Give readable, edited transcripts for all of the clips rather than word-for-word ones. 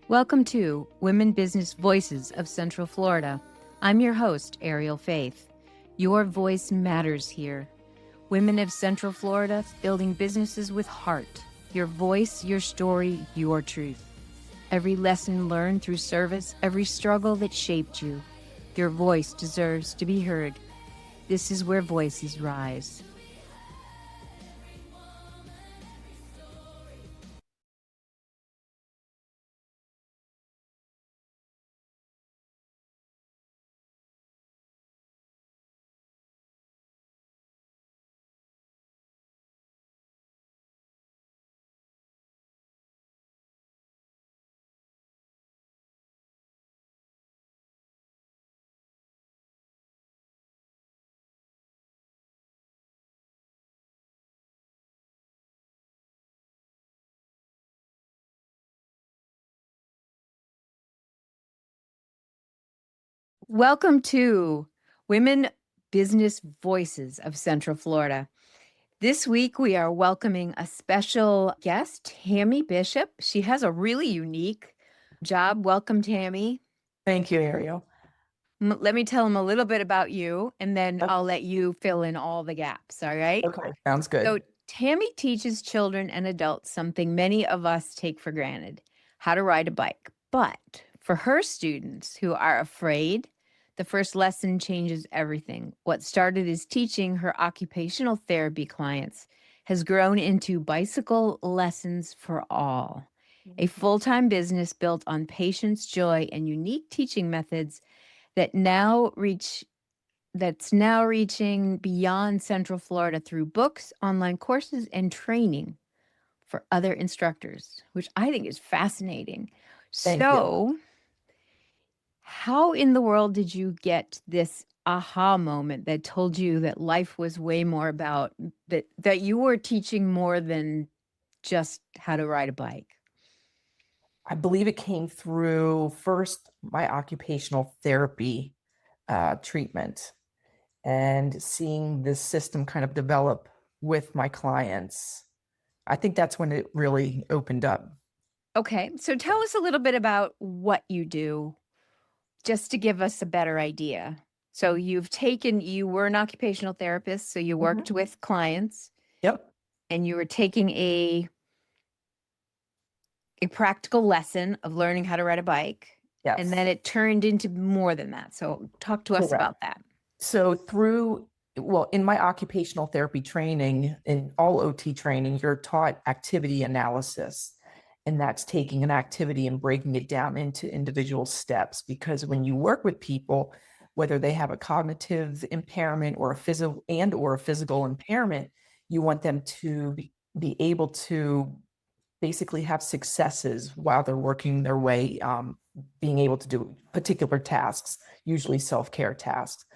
Welcome to Women Business Voices of Central Florida. I'm your host, Ariel Faith. Your voice matters here. Women of Central Florida building businesses with heart. Your voice, your story, your truth. Every lesson learned through service, every struggle that shaped you. Your voice deserves to be heard. This is where voices rise. Welcome to Women Business Voices of Central Florida. This week, we are welcoming a special guest, Tammy Bishop. She has a really unique job. Welcome, Tammy. Thank you, Ariel. Let me tell them a little bit about you, and then I'll let you fill in all the gaps, all right? Okay, sounds good. So, Tammy teaches children and adults something many of us take for granted, how to ride a bike. But for her students who are afraid, the first lesson changes everything. What started as teaching her occupational therapy clients has grown into bicycle lessons for all, a full-time business built on patience, joy, and unique teaching methods that's now reaching beyond Central Florida through books, online courses, and training for other instructors, which I think is fascinating. Thank you. So, how in the world did you get this aha moment that told you that life was way more about that you were teaching more than just how to ride a bike? I believe it came through first my occupational therapy treatment and seeing this system kind of develop with my clients. I think that's when it really opened up. Okay, so tell us a little bit about what you do, just to give us a better idea. So you were an occupational therapist, so you worked with clients Yep. and you were taking a practical lesson of learning how to ride a bike. And Yes. then it turned into more than that. So talk to us Correct. about that. So in my occupational therapy training, in all OT training, you're taught activity analysis. And that's taking an activity and breaking it down into individual steps. Because when you work with people, whether they have a cognitive impairment or a physical impairment, you want them to be able to basically have successes while they're working their way, being able to do particular tasks, usually self-care tasks.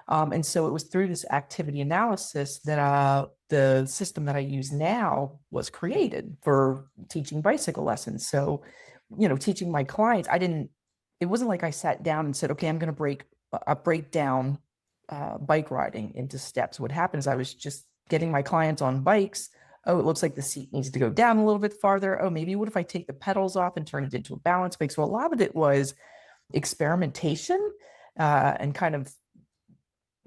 And so it was through this activity analysis that the system that I use now was created for teaching bicycle lessons. So, teaching my clients, it wasn't like I sat down and said, okay, I'm going to break down bike riding into steps. What happened is I was just getting my clients on bikes. Oh, it looks like the seat needs to go down a little bit farther. Oh, maybe what if I take the pedals off and turn it into a balance bike? So a lot of it was experimentation and kind of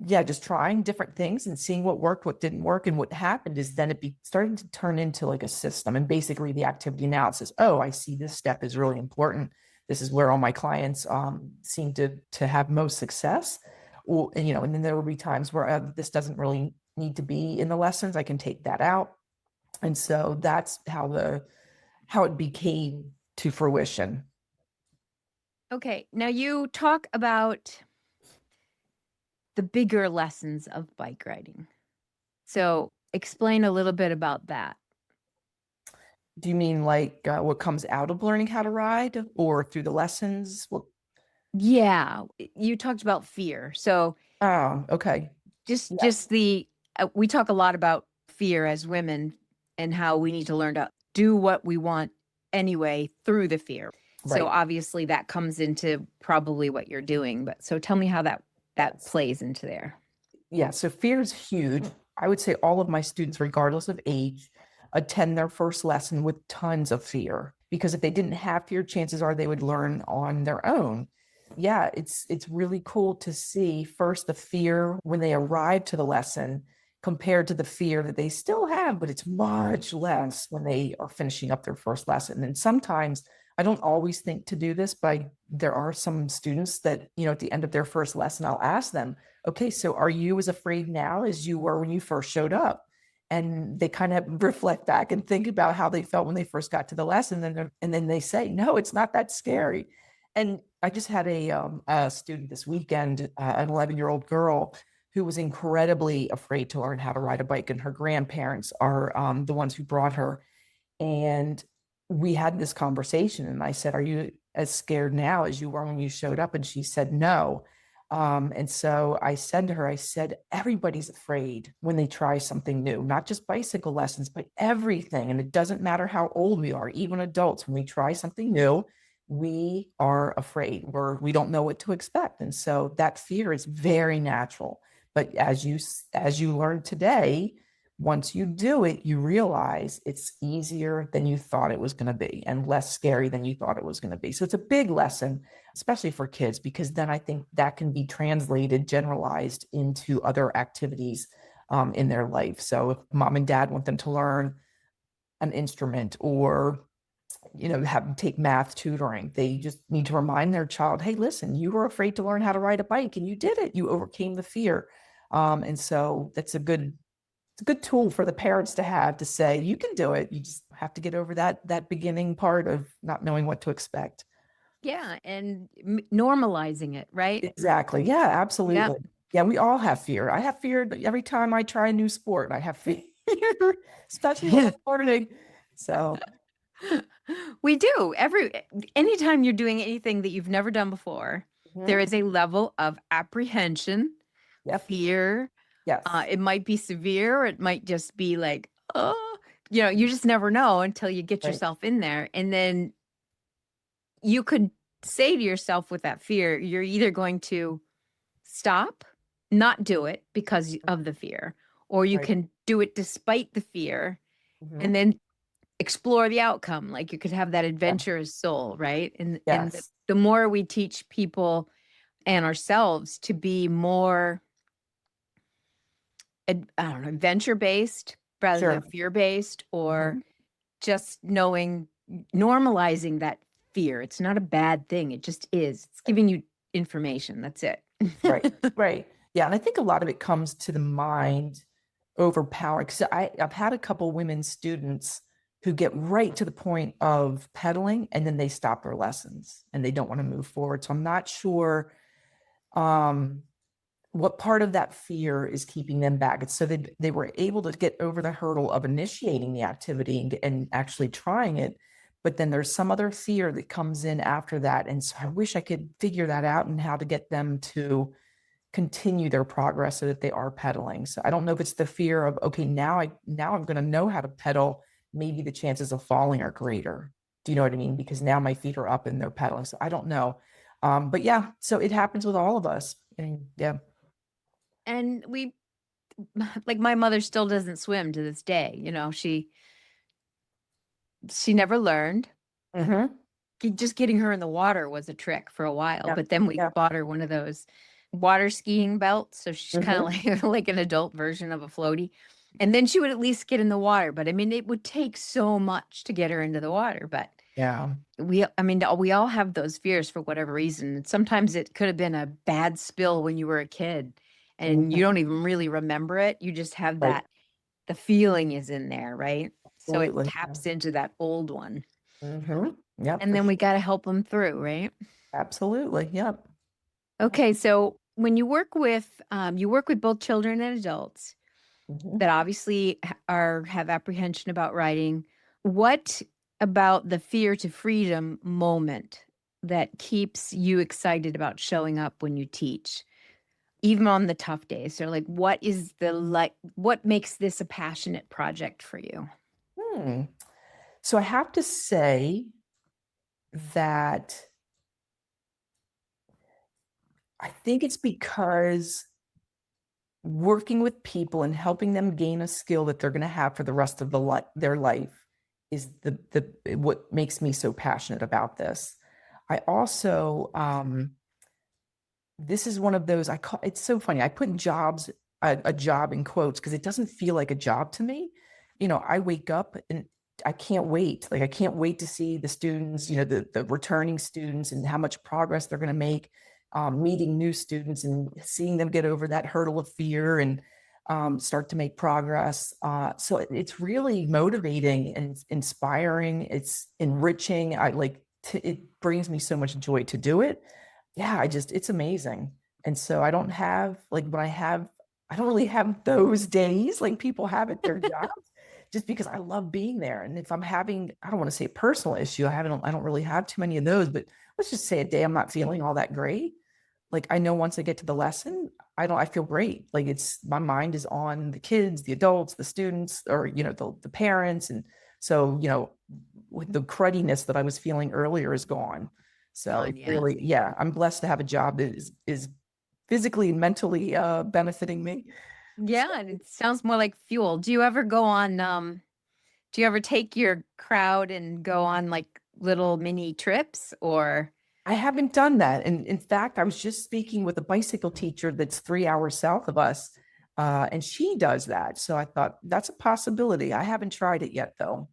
just trying different things and seeing what worked, what didn't work. And what happened is then starting to turn into like a system and basically the activity analysis. Oh, I see this step is really important. This is where all my clients seem to have most success. Well, and then there will be times where this doesn't really need to be in the lessons. I can take that out. And so that's how it became to fruition. Okay, now you talk about the bigger lessons of bike riding. So explain a little bit about that. Do you mean like what comes out of learning how to ride or through the lessons? Yeah, you talked about fear. So Oh, okay. just Yeah, just the we talk a lot about fear as women and how we need to learn to do what we want anyway through the fear. So right. obviously that comes into probably what you're doing, but so tell me how that Yes. plays into there. Yeah. So fear is huge. I would say all of my students, regardless of age, attend their first lesson with tons of fear. because if they didn't have fear, chances are they would learn on their own. Yeah, it's really cool to see first the fear when they arrive to the lesson compared to the fear that they still have, but it's much less when they are finishing up their first lesson. And sometimes I don't always think to do this, but there are some students that, at the end of their first lesson, I'll ask them, okay, so are you as afraid now as you were when you first showed up? And they kind of reflect back and think about how they felt when they first got to the lesson, and then they say, no, it's not that scary. And I just had a student this weekend, an 11-year-old girl who was incredibly afraid to learn how to ride a bike, and her grandparents are the ones who brought her. And we had this conversation, and I said, are you as scared now as you were when you showed up? And she said, no. And so I said to her, I said, everybody's afraid when they try something new, not just bicycle lessons, but everything. And it doesn't matter how old we are, even adults, when we try something new, we are afraid. We don't know what to expect. And so that fear is very natural. But as you learned today, once you do it, you realize it's easier than you thought it was going to be and less scary than you thought it was going to be. So it's a big lesson, especially for kids, because then I think that can be translated, generalized into other activities in their life. So if mom and dad want them to learn an instrument, or have them take math tutoring, they just need to remind their child, hey, listen, you were afraid to learn how to ride a bike and you did it. You overcame the fear. And so that's it's a good tool for the parents to have, to say, you can do it. You just have to get over that beginning part of not knowing what to expect. Yeah, and normalizing it, right? Exactly. Yeah, Yep. absolutely. Yeah, we all have fear. I have fear every time I try a new sport. I have fear, especially when I'm learning. So, We do. Anytime you're doing anything that you've never done before, there mhm. is a level of apprehension, Yep. fear. Yes. It might be severe, or it might just be like, oh, you just never know until you get Right. yourself in there. And then you could say to yourself with that fear, you're either going to stop, not do it because of the fear, or you Right. can do it despite the fear Hmm. and then explore the outcome. Like you could have that Yeah. adventurous soul, right? And Yes. the more we teach people and ourselves to be more, I don't know, adventure based rather than Sure. fear based, or Hmm. just normalizing that fear. It's not a bad thing. It just is. It's giving you information. That's it. Right. Right. Yeah. And I think a lot of it comes to the mind overpowering. Because I've had a couple women students who get right to the point of pedaling and then they stop their lessons and they don't want to move forward. So I'm not sure um, what part of that fear is keeping them back. It's so they were able to get over the hurdle of initiating the activity and actually trying it. But then there's some other fear that comes in after that. And so I wish I could figure that out and how to get them to continue their progress so that they are pedaling. So I don't know if it's the fear of, okay, now I'm going to know how to pedal. Maybe the chances of falling are greater. Do you know what I mean? Because now my feet are up and they're pedaling. So I don't know. But yeah, so it happens with all of us. And yeah. And like my mother still doesn't swim to this day. She never learned. Hmm. Just getting her in the water was a trick for a while, Yeah. but then we Yeah. bought her one of those water skiing belts, so she's kind of Hmm. like an adult version of a floaty. And then she would at least get in the water, but I mean, it would take so much to get her into the water. But Yeah. we all have those fears for whatever reason. And sometimes it could have been a bad spill when you were a kid, and you Mhm. don't even really remember it. You just have Right. the feeling is in there, right? So it Absolutely. Yeah. taps into that old one. Hmm. Yep. And For then we sure. got to help them through, right? Absolutely. Yep. Okay, so when you work with both children and adults Hmm. that obviously have apprehension about writing. What about the fear to freedom moment that keeps you excited about showing up when you teach, even on the tough days? So, like, what makes this a passionate project for you? Hmm. So I have to say that I think it's because working with people and helping them gain a skill that they're going to have for the rest of their life is the what makes me so passionate about this. I also this is one of those I call it's so funny. I put jobs a job in quotes because it doesn't feel like a job to me. I wake up and I can't wait. Like I can't wait to see the students, the returning students and how much progress they're going to make, meeting new students and seeing them get over that hurdle of fear and start to make progress. So it's really motivating and inspiring. It's enriching. It brings me so much joy to do it. Yeah, it's amazing. And so I don't have like when I don't really have those days like people have at their jobs just because I love being there. And if I'm having, I don't want to say a personal issue, I don't really have too many of those, but let's just say a day I'm not feeling all that great. Like I know once I get to the lesson, I feel great. Like my mind is on the kids, the adults, the students, or the parents. And so, with the crudiness that I was feeling earlier is gone. So Gone, it's yeah. really, yeah, I'm blessed to have a job that is physically and mentally benefiting me. So Yeah, and it sounds more like fuel. Do you ever go on do you ever take your crowd and go on like little mini trips or I haven't done that. And in fact, I was just speaking with a bicycle teacher that's 3 hours south of us, and she does that. So I thought that's a possibility. I haven't tried it yet, though.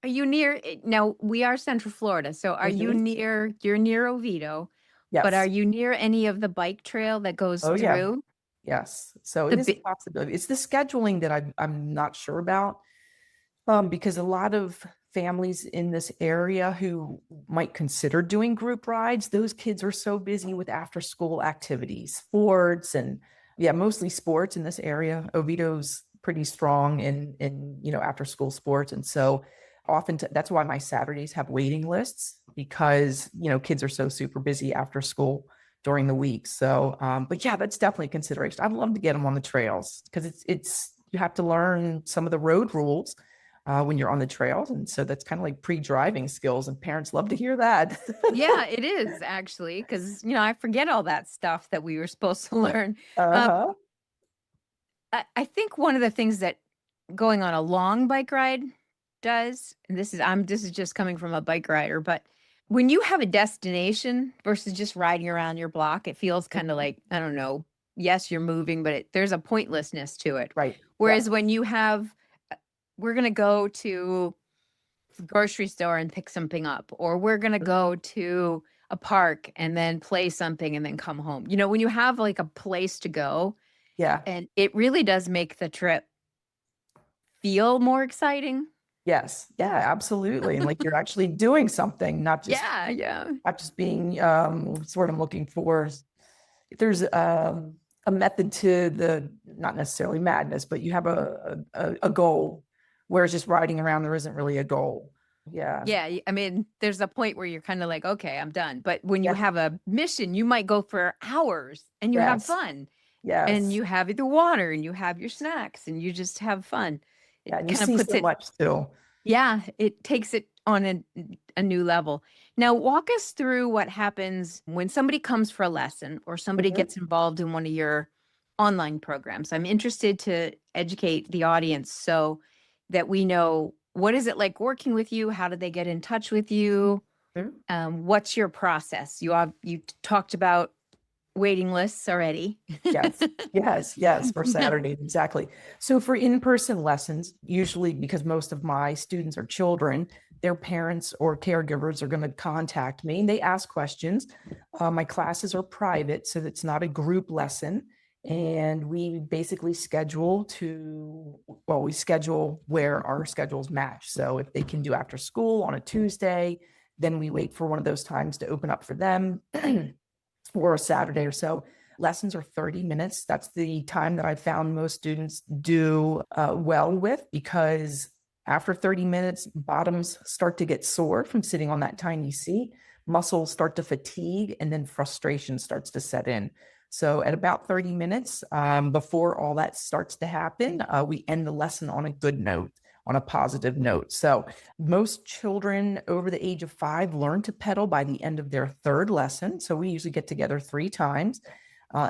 are you near now we are Central Florida, so are you Mhm. near you're near Oviedo, but are Yes. you near any of the bike trail that goes Oh, yeah. through Yes. So the it is a big possibility. It's the scheduling that I'm not sure about. Because a lot of families in this area who might consider doing group rides, those kids are so busy with after school activities, sports, and yeah, mostly sports in this area. Oviedo's pretty strong in after school sports, and so often that's why my Saturdays have waiting lists because kids are so super busy after school during the week. So, but yeah, that's definitely a consideration. I'd love to get them on the trails because it's you have to learn some of the road rules when you're on the trails. And so that's kind of like pre-driving skills, and parents love to hear that. Yeah, it is actually because I forget all that stuff that we were supposed to learn. Um, Uh-huh. I think one of the things that going on a long bike ride does, and this is just coming from a bike rider, but when you have a destination versus just riding around your block, it feels kind of Mhm. like, I don't know, yes, you're moving, but there's a pointlessness to it. Right. Whereas Yes. when you have, we're going to go to the grocery store and pick something up, or we're going to Mhm. go to a park and then play something and then come home. When you have like a place to go, Yeah. and it really does make the trip feel more exciting. Yes. Yeah, absolutely. And like you're actually doing something, not just Yeah, yeah. not just being sort of looking for there's a method to the not necessarily madness, but you have a goal, whereas just riding around there isn't really a goal. Yeah. Yeah, I mean, there's a point where you're kind of like, okay, I'm done. But when you Yes. have a mission, you might go for hours and you have Yes. fun and Yes. you have the water and you have your snacks and you just have fun. Yeah. It And you kind of see puts so it, much too. yeah, it takes it on a new level. Now, walk us through what happens when somebody comes for a lesson or somebody Mhm. gets involved in one of your online programs. I'm interested to educate the audience so that we know what is it like working with you? How do they get in touch with you? Mhm. What's your process? You talked about waiting lists already. Yes, yes, yes, for Saturdays, exactly. So for in-person lessons, usually because most of my students are children, their parents or caregivers are going to contact me and they ask questions. My classes are private, so it's not a group lesson. And we basically we schedule where our schedules match. So if they can do after school on a Tuesday, then we wait for one of those times to open up for them or a Saturday or so. Lessons are 30 minutes. That's the time that I found most students do well with because after 30 minutes, bottoms start to get sore from sitting on that tiny seat, muscles start to fatigue, and then frustration starts to set in. So at about 30 minutes, before all that starts to happen, we end the lesson on a good note, on a positive note. So most children over the age of 5 learn to pedal by the end of their third lesson. So we usually get together 3 times.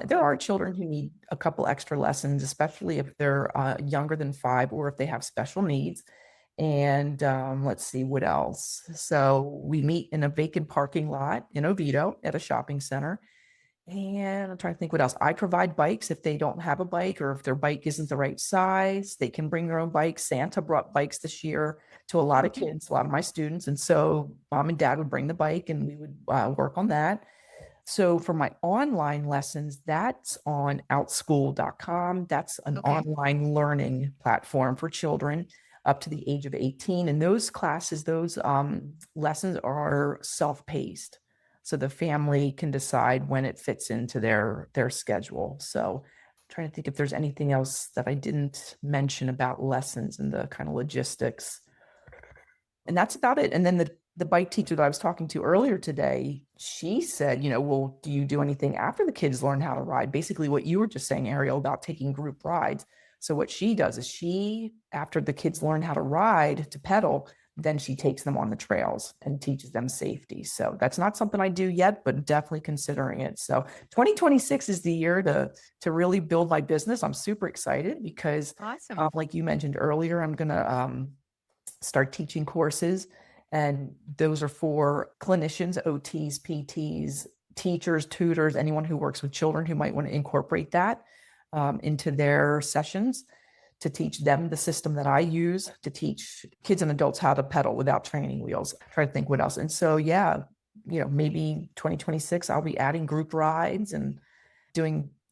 There are children who need a couple extra lessons, especially if they're younger than 5 or if they have special needs. And let's see what else. So we meet in a vacant parking lot in Oviedo at a shopping center. And I'm trying to think what else. I provide bikes if they don't have a bike or if their bike isn't the right size. They can bring their own bikes. Santa brought bikes this year to a lot of kids, a lot of my students. And so mom and dad would bring the bike and we would work on that. So for my online lessons, that's on outschool.com. That's an Okay. online learning platform for children up to the age of 18. And those classes, those lessons are self-paced. So the family can decide when it fits into their schedule. So I'm trying to think if there's anything else that I didn't mention about lessons and the kind of logistics. And that's about it. And then the bike teacher that I was talking to earlier today, she said, well, do you do anything after the kids learn how to ride? Basically, what you were just saying, Ariel, about taking group rides. So what she does is after the kids learn how to ride, to pedal, then she takes them on the trails and teaches them safety. So that's not something I do yet, but definitely considering it. So 2026 is the year to really build my business. I'm super excited because, Awesome. like you mentioned earlier, I'm gonna start teaching courses. And those are for clinicians, OTs, PTs, teachers, tutors, anyone who works with children who might want to incorporate that into their sessions to teach them the system that I use to teach kids and adults how to pedal without training wheels. Try to think what else. And so, yeah, maybe 2026, I'll be adding group rides and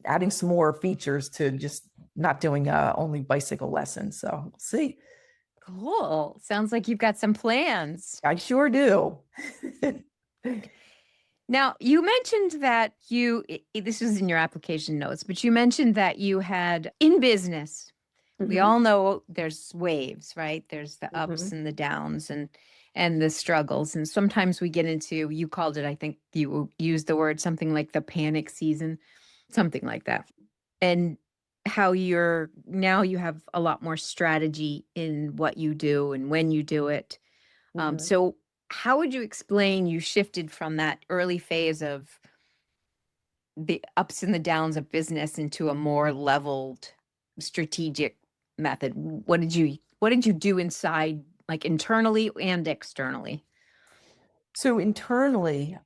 adding some more features to just not doing only bicycle lessons. So see. Cool. Sounds like you've got some plans. I sure do. Now, you mentioned that this was in your application notes, but you mentioned that you had in business. We Mhm, all know there's waves, right? There's the ups mhm, and the downs and the struggles. And sometimes we get into, you called it, I think you used the word something like the panic season, something like that. And how you have a lot more strategy in what you do and when you do it. mhm. So how would you explain you shifted from that early phase of the ups and the downs of business into a more leveled strategic method? What did you do inside, like internally and externally? So internally,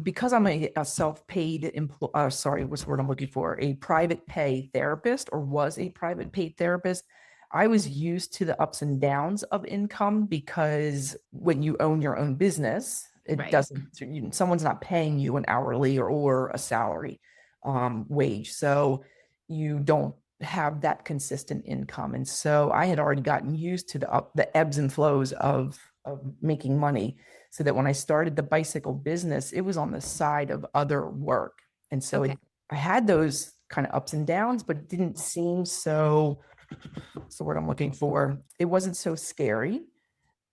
because I'm a self-paid sorry, what's the word I'm looking for? A private pay therapist, or was a private paid therapist. I was used to the ups and downs of income because when you own your own business, it Right. doesn't, someone's not paying you an hourly or a salary wage. So you don't have that consistent income. And so I had already gotten used to the ebbs and flows of making money, so that when I started the bicycle business, it was on the side of other work. And so Okay. I had those kind of ups and downs, but it didn't seem so, what's the word I'm looking for? It wasn't so scary.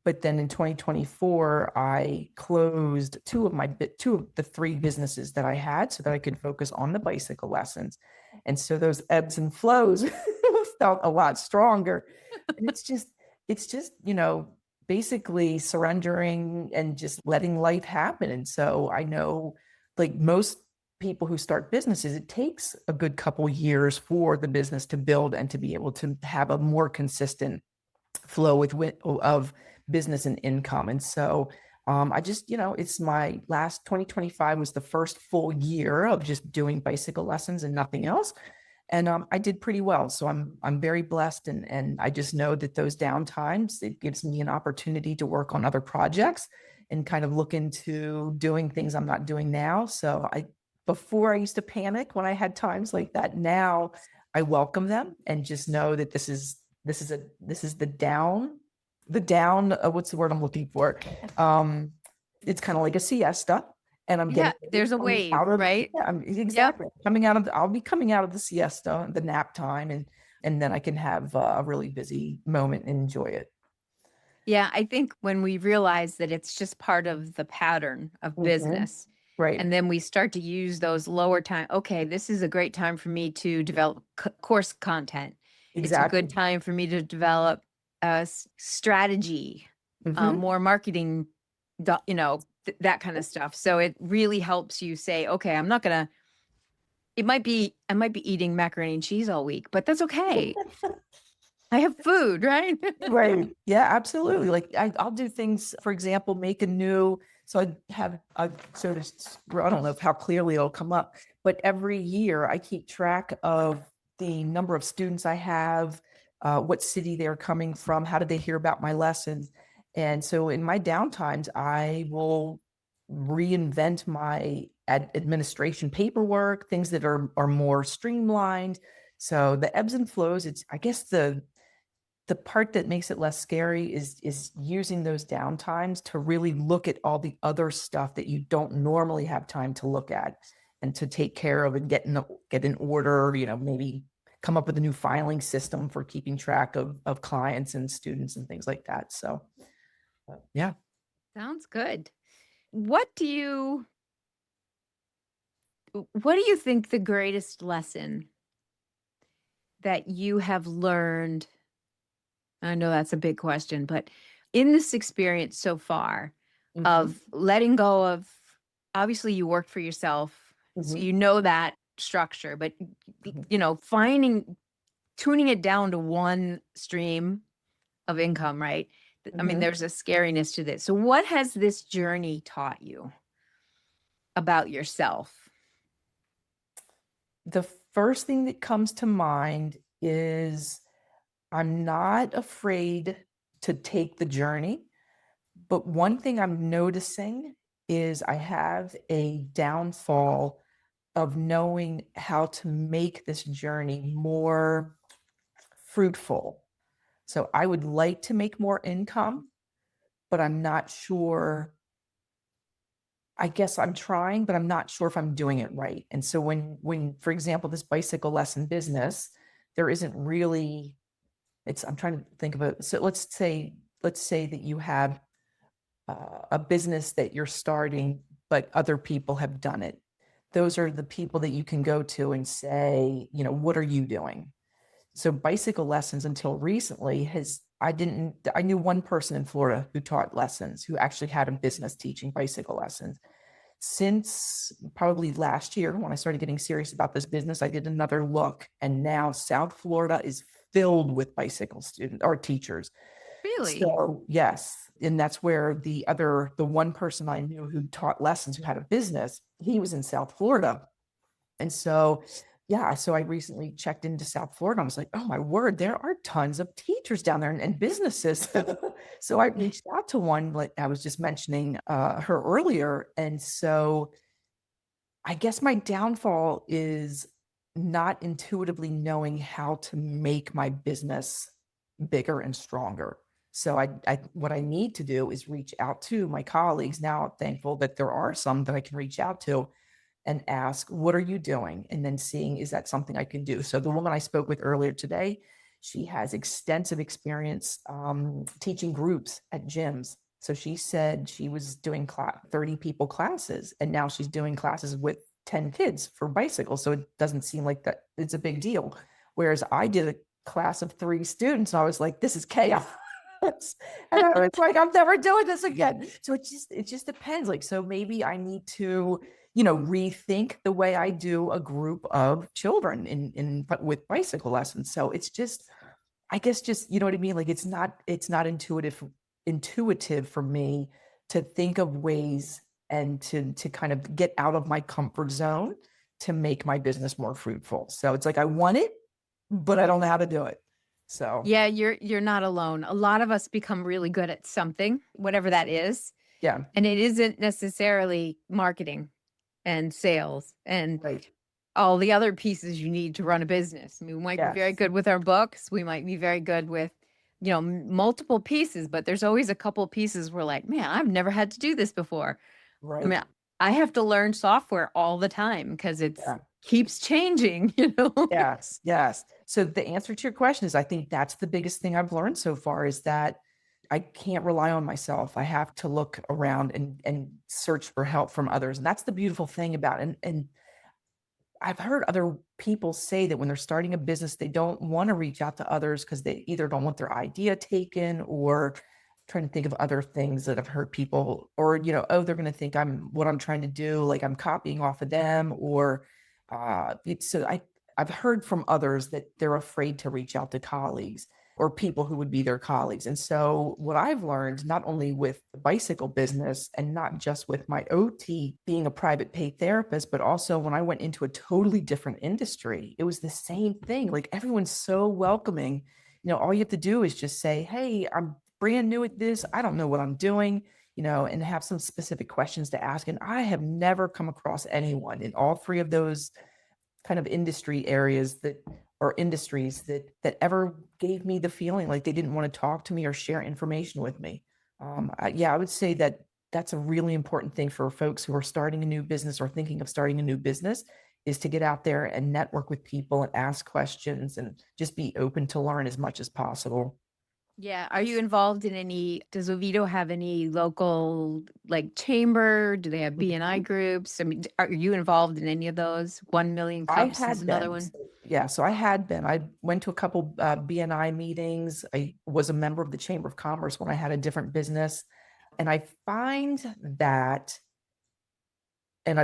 But then in 2024, I closed two of the three businesses that I had so that I could focus on the bicycle lessons. And so those ebbs and flows felt a lot stronger. And it's just, basically surrendering and just letting life happen. And so I know, like most people who start businesses, it takes a good couple years for the business to build and to be able to have a more consistent flow of business and income. And so I just, it's my last 2025 was the first full year of just doing bicycle lessons and nothing else. And I did pretty well. So I'm very blessed, and I just know that those down times, it gives me an opportunity to work on other projects and kind of look into doing things I'm not doing now. So before I used to panic when I had times like that. Now I welcome them and just know that this is the down, what's the word I'm looking for? Um, it's kind of like a siesta, and I'm Yeah, getting ready there's a coming wave, out of, right? yeah, Yep. exactly I'll be coming out of the siesta, the nap time, and then I can have a really busy moment and enjoy it. Yeah, I think when we realize that it's just part of the pattern of Mhm. business, Right. and then we start to use those lower time, okay, this is a great time for me to develop course content. It's a good Exactly. time for me to develop a strategy, Hmm. more marketing, that kind of stuff. So it really helps you say, okay, I'm not gonna. I might be eating macaroni and cheese all week, but that's okay. I have food, right? Right. Yeah, absolutely. Like I'll do things, for example, make a new, so I have a sort of, I don't know how clearly it'll come up, but every year I keep track of the number of students I have, what city they're coming from, how did they hear about my lessons. And so in my downtimes, I will reinvent my administration paperwork, things that are more streamlined. So the ebbs and flows, it's, I guess the part that makes it less scary is using those downtimes to really look at all the other stuff that you don't normally have time to look at and to take care of and get in order, maybe come up with a new filing system for keeping track of clients and students and things like that. So yeah. Sounds good. What do you what do you think the greatest lesson that you have learned? I know that's a big question, but in this experience so far Mhm, of letting go of, obviously you work for yourself, so mhm, you know that structure, but mhm, finding tuning it down to one stream of income, right? I mean, mhm. there's a scariness to this. So what has this journey taught you about yourself? The first thing that comes to mind is I'm not afraid to take the journey. But one thing I'm noticing is I have a downfall of knowing how to make this journey more fruitful. So I would like to make more income, but I'm not sure. I guess I'm trying, but I'm not sure if I'm doing it right. And so when for example, this bicycle lesson business, there isn't really, it's, I'm trying to think of it. So let's say that you have a business that you're starting, but other people have done it. Those are the people that you can go to and say, what are you doing? So bicycle lessons until recently I knew one person in Florida who taught lessons, who actually had a business teaching bicycle lessons. Since probably last year, when I started getting serious about this business, I did another look, and now South Florida is filled with bicycle students or teachers. Really? So yes, and that's where the one person I knew who taught lessons, who had a business, he was in South Florida. And so, yeah, so I recently checked into South Florida. I was like, oh my word, there are tons of teachers down there and businesses. So I reached out to one, like I was just mentioning her earlier. And so I guess my downfall is not intuitively knowing how to make my business bigger and stronger. So I what I need to do is reach out to my colleagues. Now I'm thankful that there are some that I can reach out to and ask, what are you doing? And then seeing, is that something I can do? So the woman I spoke with earlier today, she has extensive experience teaching groups at gyms. So she said she was doing 30 people classes, and now she's doing classes with 10 kids for bicycles. So it doesn't seem like that it's a big deal. Whereas I did a class of 3 students, and I was like, this is chaos. And I was like, I'm never doing this again. So it just depends. Like, so maybe I need to, rethink the way I do a group of children but with bicycle lessons. So it's just, I guess, just, you know what I mean? Like, it's not intuitive for me to think of ways and to kind of get out of my comfort zone to make my business more fruitful. So it's like I want it, but I don't know how to do it. So Yeah, you're not alone. A lot of us become really good at something, whatever that is, yeah, and it isn't necessarily marketing and sales and right. all the other pieces you need to run a business. I mean, we might be very Yes, good with our books. We might be very good with, multiple pieces, but there's always a couple pieces we're like, man, I've never had to do this before. I right. mean, I have to learn software all the time because it's Yeah. keeps changing, you know? Yes, yes. So the answer to your question is I think that's the biggest thing I've learned so far is that I can't rely on myself. I have to look around and search for help from others. And that's the beautiful thing about it. And I've heard other people say that when they're starting a business, they don't want to reach out to others because they either don't want their idea taken or trying to think of other things that I've heard people, or, oh, they're going to think what I'm trying to do, like I'm copying off of them, or so I've heard from others that they're afraid to reach out to colleagues. or people who would be their colleagues. And so what I've learned, not only with the bicycle business and not just with my OT being a private pay therapist, but also when I went into a totally different industry, it was the same thing. Like everyone's so welcoming. All you have to do is just say, hey, I'm brand new at this. I don't know what I'm doing, and have some specific questions to ask. And I have never come across anyone in all three of those kind of industry areas or industries that ever gave me the feeling like they didn't want to talk to me or share information with me. I would say that that's a really important thing for folks who are starting a new business or thinking of starting a new business, is to get out there and network with people and ask questions and just be open to learn as much as possible. Yeah. Are you involved in does Oviedo have any local like chamber? Do they have BNI groups? I mean, are you involved in any of those? 1 million I cups is had another been. one. So I had been. I went to a couple BNI meetings. I was a member of the Chamber of Commerce when I had a different business. And I find that,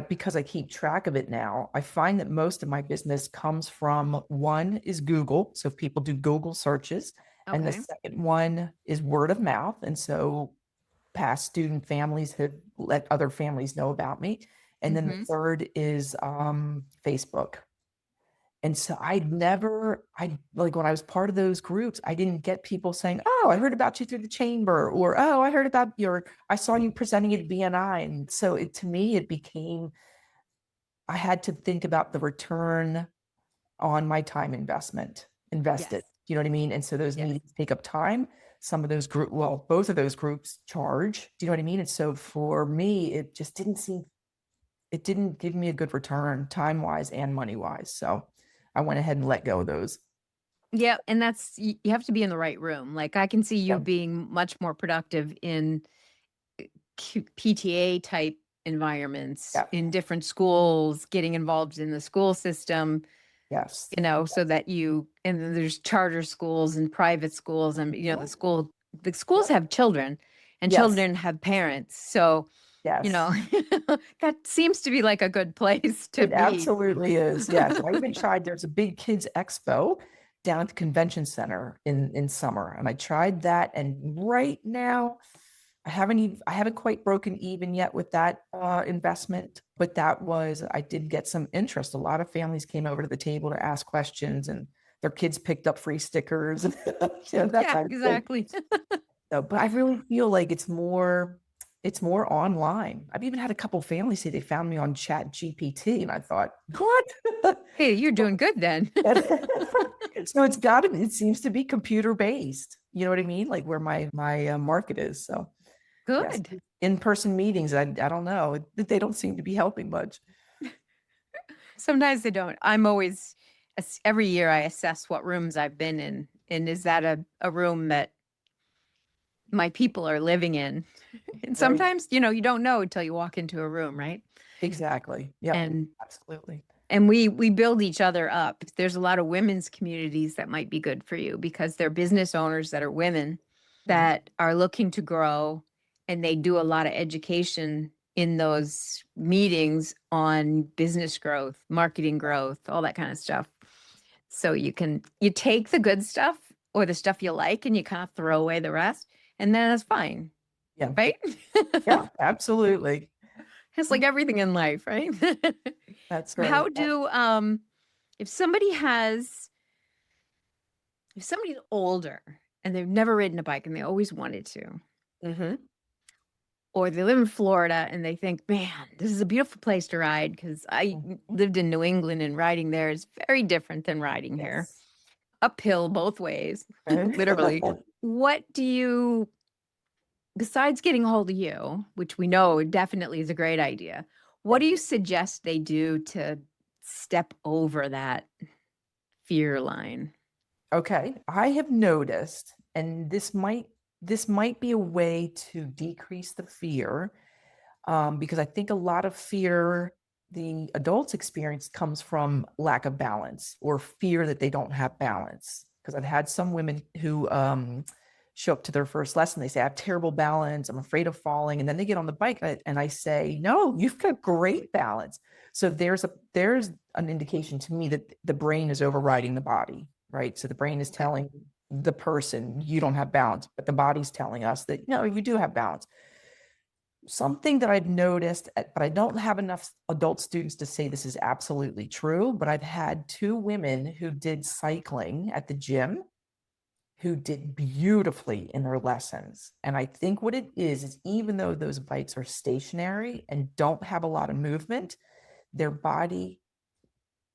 because I keep track of it now, I find that most of my business comes from, one is Google. So if people do Google searches, and the Okay. second one is word of mouth. And so past student families have let other families know about me. And then the Mm-hmm. third is Facebook. And so I like when I was part of those groups, I didn't get people saying, oh, I heard about you through the chamber, or, oh, I heard about I saw you presenting at BNI. And so to me, it became, I had to think about the return on my time invested. Yes. You know what I mean? And so those Yes. meetings take up time. Some of those both of those groups charge. Do you know what I mean? And so for me, it didn't give me a good return time wise and money wise. So I went ahead and let go of those. Yeah. And you have to be in the right room. Like I can see you Yeah. being much more productive in PTA type environments Yeah. in different schools, getting involved in the school system, Yes. so that and then there's charter schools and private schools, and the schools Yep. have children and Yes. children have parents. So, you Yes. know, that seems to be like a good place to It be. absolutely is. Yes. I even tried, there's a big kids expo down at the convention center in summer. And I tried that. And right now I haven't quite broken even yet with that investment, but I did get some interest. A lot of families came over to the table to ask questions, and their kids picked up free stickers and that Yeah, kind of thing. exactly. So, but I really feel like it's more online. I've even had a couple families say they found me on Chat GPT, and I thought, what? Hey, you're doing good then. So it seems to be computer based. You know what I mean? Like where my market is. So yes, Good. in-person meetings, I don't know. They don't seem to be helping much. Sometimes they don't. Every year I assess what rooms I've been in, and is that a room that my people are living in? And Right. sometimes, you don't know until you walk into a room, right? Exactly. Yep. And Absolutely. we build each other up. There's a lot of women's communities that might be good for you because they're business owners that are women Mhm. that are looking to grow, and they do a lot of education in those meetings on business growth, marketing growth, all that kind of stuff. So you take the good stuff or the stuff you like and you kind of throw away the rest, and then it's fine, Yeah. right? Yeah. Absolutely. It's like everything in life, right? That's How right. do if somebody has if somebody's older and they've never ridden a bike and they always wanted to, Mm-hmm. or they live in Florida and they think, man, this is a beautiful place to ride because I Mhm. lived in New England and riding there is very different than riding here. Yes. Uphill both ways, literally. What do you, besides getting a hold of you, which we know definitely is a great idea, what Yeah. do you suggest they do to step over that fear line? Okay. I have noticed, and this might be a way to decrease the fear, because I think a lot of fear the adults experience comes from lack of balance or fear that they don't have balance. Because I've had some women who show up to their first lesson. They say, I have terrible balance. I'm afraid of falling. And then they get on the bike, and I say, no, you've got great balance. So there's an indication to me that the brain is overriding the body, right? So the brain is Okay. telling the person, you don't have balance, but the body's telling us that, no, you do have balance. Something that I've noticed, but I don't have enough adult students to say this is absolutely true, but I've had 2 women who did cycling at the gym who did beautifully in their lessons. And I think what it is even though those bikes are stationary and don't have a lot of movement, their body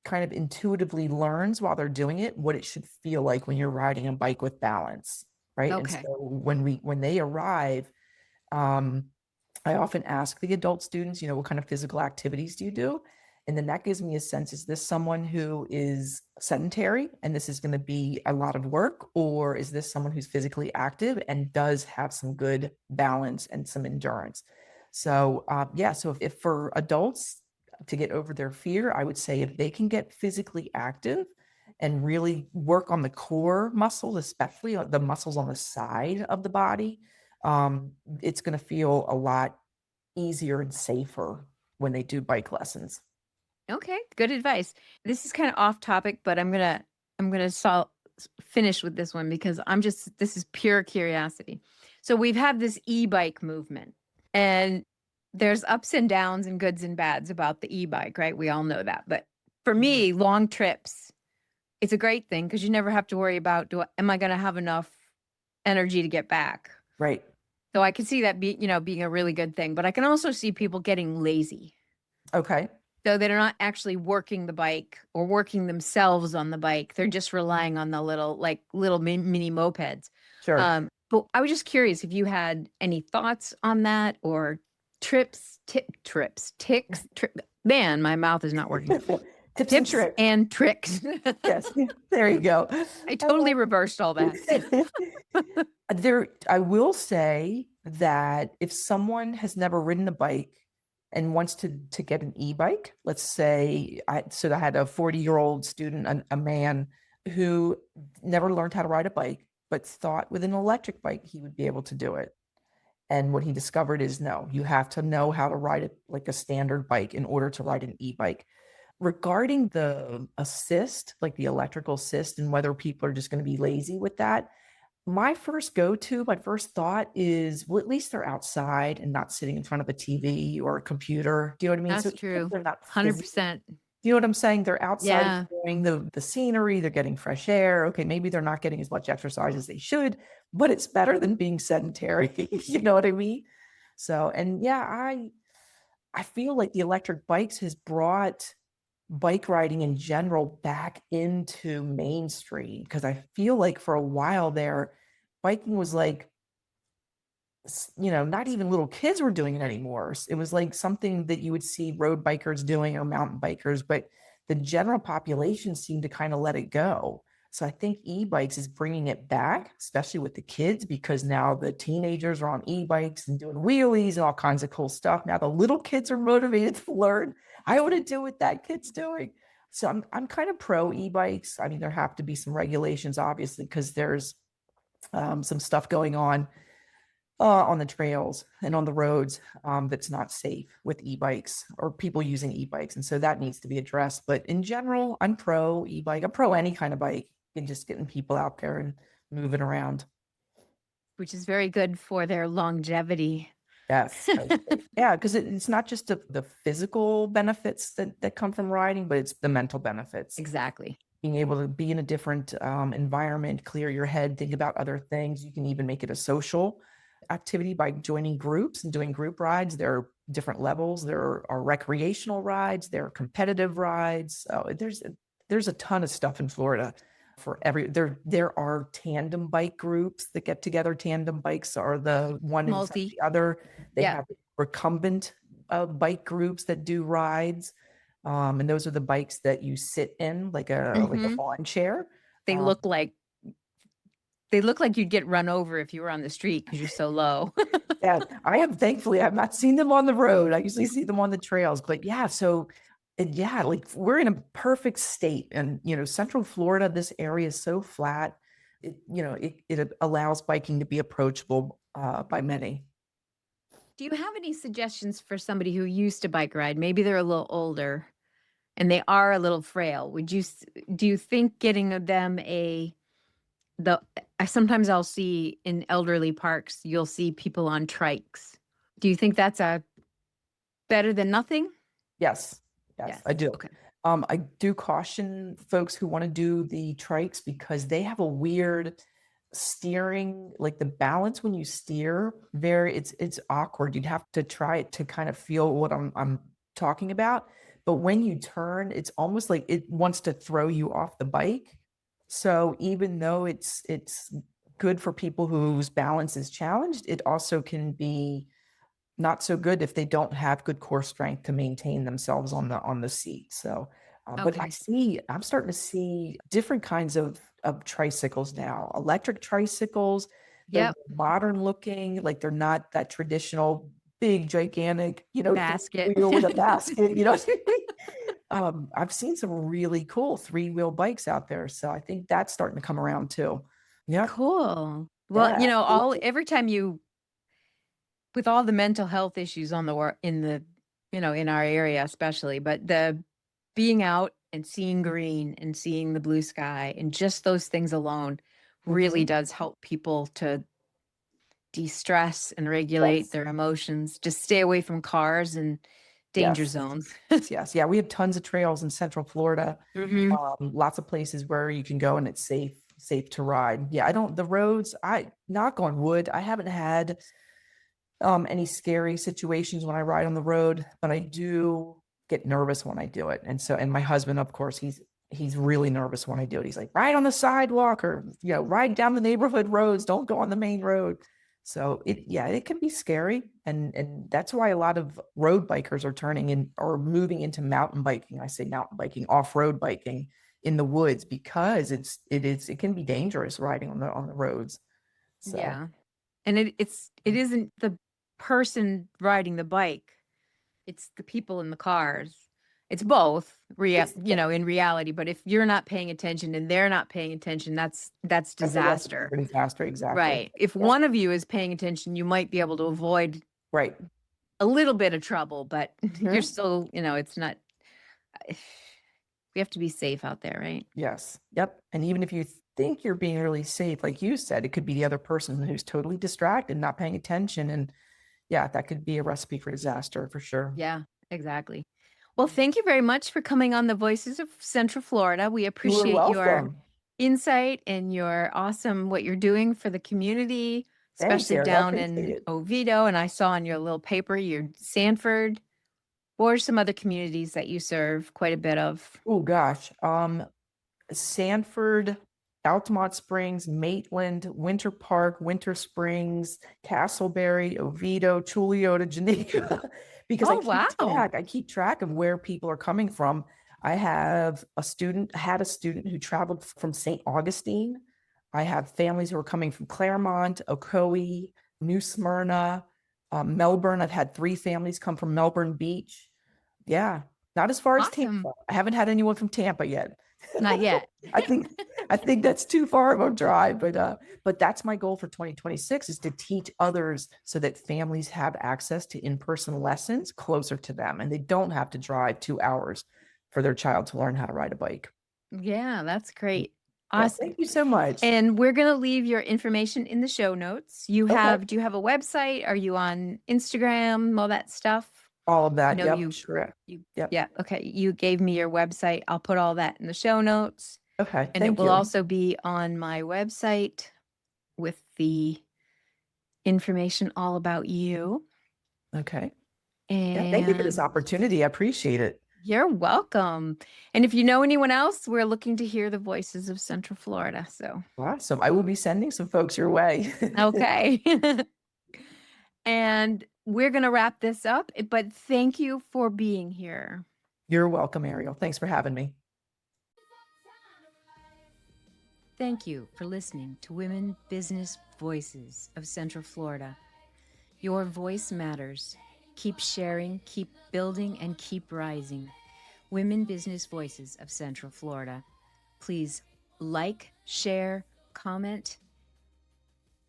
kind of intuitively learns while they're doing it what it should feel like when you're riding a bike with balance, right? And Okay. so when they arrive, um, I often ask the adult students, what kind of physical activities do you do? And then that gives me a sense, is this someone who is sedentary and this is going to be a lot of work? Or is this someone who's physically active and does have some good balance and some endurance? So, yeah, so if for adults to get over their fear, I would say if they can get physically active and really work on the core muscles, especially the muscles on the side of the body, it's going to feel a lot easier and safer when they do bike lessons. Okay, good advice. This is kind of off topic, but I'm gonna finish with this one because this is pure curiosity. So we've had this e-bike movement, and there's ups and downs and goods and bads about the e-bike, right? We all know that. But for Mhm. me, long trips, it's a great thing because you never have to worry about am I gonna have enough energy to get back? Right. So I can see that being a really good thing, but I can also see people getting lazy. Okay. So they're not actually working the bike or working themselves on the bike. They're just relying on the little mini mopeds. Sure. But I was just curious if you had any thoughts on that or ticks. Man, my mouth is not working. Tips and Tips tricks. and tricks. Yes. There you go. I totally reversed all that. I will say that if someone has never ridden a bike and wants to get an e-bike, let's say I had a 40-year-old student, a man who never learned how to ride a bike, but thought with an electric bike he would be able to do it. And what he discovered is no, you have to know how to ride it like a standard bike in order to ride an e-bike. Regarding the assist, like the electrical assist, and whether people are just going to be lazy with that, my first thought is, well, at least they're outside and not sitting in front of a TV or a computer. Do you know what I mean? So That's even if true. they're not physically, 100%. you know what I'm saying? They're outside Yeah. enjoying the scenery, they're getting fresh air. Okay, maybe they're not getting as much exercise as they should, but it's better than being sedentary. You know what I mean? So, and yeah, I feel like the electric bikes has brought bike riding in general back into mainstream because I feel like for a while there, biking was like, not even little kids were doing it anymore. It was like something that you would see road bikers doing or mountain bikers, but the general population seemed to kind of let it go. So I think e-bikes is bringing it back, especially with the kids, because now the teenagers are on e-bikes and doing wheelies and all kinds of cool stuff. Now the little kids are motivated to learn. I want to do what that kid's doing. So I'm kind of pro e-bikes. I mean, there have to be some regulations, obviously, because there's some stuff going on the trails and on the roads that's not safe with e-bikes or people using e-bikes. And so that needs to be addressed. But in general, I'm pro e-bike. I'm pro any kind of bike and just getting people out there and moving around. Which is very good for their longevity. Yes. Yeah, because it's not just the physical benefits that come from riding, but it's the mental benefits. Exactly. Being able to be in a different environment, clear your head, think about other things. You can even make it a social activity by joining groups and doing group rides. There are different levels. There are recreational rides. There are competitive rides. So there's a ton of stuff in Florida for there are tandem bike groups that get together. Tandem bikes are the one in front of Multi. the other. They Yeah. have recumbent bike groups that do rides. And those are the bikes that you sit in like a Mhm. lawn chair. They Um, look like they look like you'd get run over if you were on the street because 'cause you're so low. yeah, thankfully I've not seen them on the road. I usually see them on the trails, but yeah, so and yeah, like we're in a perfect state, and Central Florida, this area is so flat. It allows biking to be approachable by many. Do you have any suggestions for somebody who used to bike ride? Maybe they're a little older and they are a little frail. Do you think getting them sometimes I'll see in elderly parks, you'll see people on trikes. Do you think that's a better than nothing? Yes, yes, Yes. I do. Okay. I do caution folks who want to do the trikes because they have a weird steering, like the balance when you steer, it's awkward. You'd have to try it to kind of feel what I'm talking about. But when you turn, it's almost like it wants to throw you off the bike. So even though it's good for people whose balance is challenged, it also can be not so good if they don't have good core strength to maintain themselves on the seat. So, but Okay. I'm starting to see different kinds of tricycles now. Electric tricycles, they're Yep. modern looking, like they're not that traditional big gigantic, three Basket. wheel with a basket. I've seen some really cool three-wheel bikes out there, so I think that's starting to come around too. Yep. Cool. Well, Yeah. every time with all the mental health issues on the work in our area especially, but the being out and seeing green and seeing the blue sky and just those things alone really Mhm. does help people to de-stress and regulate Yes. their emotions. Just stay away from cars and danger Yes. zones. Yes. Yeah, we have tons of trails in Central Florida. Hmm. Lots of places where you can go and it's safe to ride. Yeah, I don't the roads, I knock on wood, I haven't had any scary situations when I ride on the road, but I do get nervous when I do it. And my husband, of course, he's really nervous when I do it. He's like, ride on the sidewalk or ride down the neighborhood roads, don't go on the main road. So it can be scary. And that's why a lot of road bikers are turning in or moving into mountain biking. I say mountain biking, off-road biking in the woods because it can be dangerous riding on the roads. So Yeah. And it isn't the person riding the bike. It's the people in the cars. It's both, it's in reality, but if you're not paying attention and they're not paying attention, that's that's a recipe disaster. for disaster, exactly. Right. If Yeah, one of you is paying attention, you might be able to avoid right. a little bit of trouble, but you're Mhm. still, it's not we have to be safe out there, right? Yes. Yep. And even if you think you're being really safe, like you said, it could be the other person who's totally distracted, not paying attention. And yeah, that could be a recipe for disaster for sure. Yeah, exactly. Well, thank you very much for coming on the Voices of Central Florida. We You are appreciate your welcome. insight and your awesome what you're doing for the community, Thanks, especially Ariel. I down appreciate in it. Oviedo. And I saw on your little paper, you're Sanford. What are some other communities that you serve quite a bit of? Oh gosh. Sanford, Altamont Springs, Maitland, Winter Park, Winter Springs, Castleberry, Oviedo, Chuliota, Geneva, because Oh, wow. I keep track of where people are coming from. Had a student who traveled from St. Augustine. I have families who are coming from Claremont, Ocoee, New Smyrna, Melbourne. I've had 3 families come from Melbourne Beach. Yeah, not as far as Awesome. Tampa. I haven't had anyone from Tampa yet. Not yet. I think I think that's too far of a drive, but that's my goal for 2026 is to teach others so that families have access to in-person lessons closer to them and they don't have to drive 2 hours for their child to learn how to ride a bike. Yeah, that's great. Yeah, Awesome. thank you so much. And we're going to leave your information in the show notes. Okay. Do you have a website? Are you on Instagram, all that stuff? All of I that. know Yep, sure. Yep. yeah, okay. You gave me your website. I'll put all that in the show notes. Okay. And it Thank will you. also be on my website with the information all about you. Okay. Yeah, thank you for this And opportunity. I appreciate it. you're welcome. And if you know anyone else, we're looking to hear the voices of Central Florida. So, Awesome. I will be sending some folks your way. okay. And we're going to wrap this up, but thank you for being here. You're welcome, Ariel. Thanks for having me. Thank you for listening to Women Business Voices of Central Florida. Your voice matters. Keep sharing, keep building, and keep rising. Women Business Voices of Central Florida. Please like, share, comment,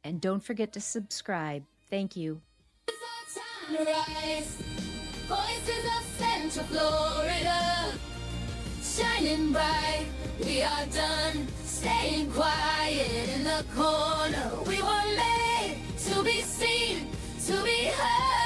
and don't forget to subscribe. Thank you. Voices of Central Florida. shining bright. We are done staying quiet in the corner. We were made to be seen, to be heard.